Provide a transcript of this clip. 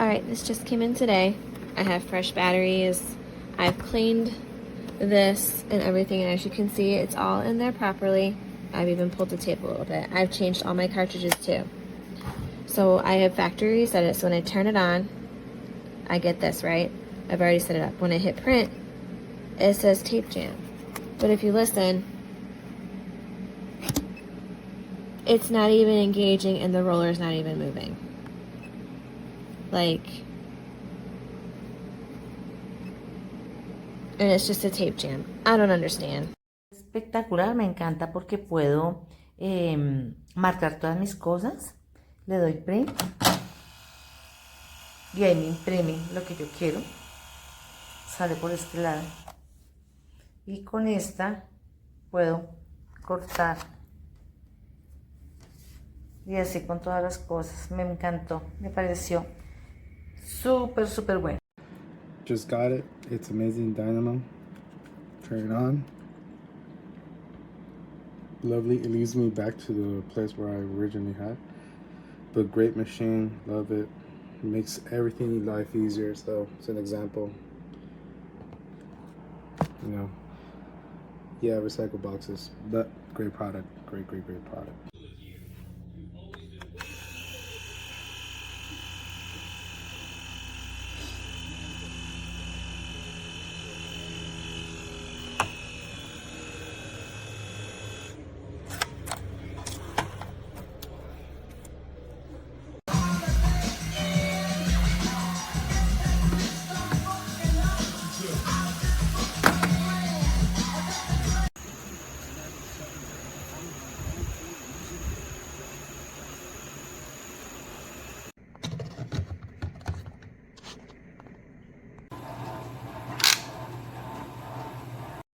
Alright, this just came in today. I have fresh batteries. I've cleaned this and everything, and as you can see, it's all in there properly. I've even pulled the tape a little bit. I've changed all my cartridges too. So I have factory reset it, so when I turn it on, I get this, right? I've already set it up. When I hit print, it says tape jam. But if you listen, it's not even engaging and the roller is not even moving. Like, and it's just a tape jam. I don't understand. Espectacular, me encanta porque puedo marcar todas mis cosas. Le doy print y ahí me imprime lo que yo quiero. Sale por este lado. Y con esta puedo cortar. Y así con todas las cosas. Me encantó, me pareció súper, súper bueno. Just got it. It's amazing. DYMO. Turn it on. Lovely. It leads me back to the place where I originally had. But great machine. Love it. It makes everything in life easier. So it's an example. You know. Yeah, recycle boxes. But great product. Great, great, great product.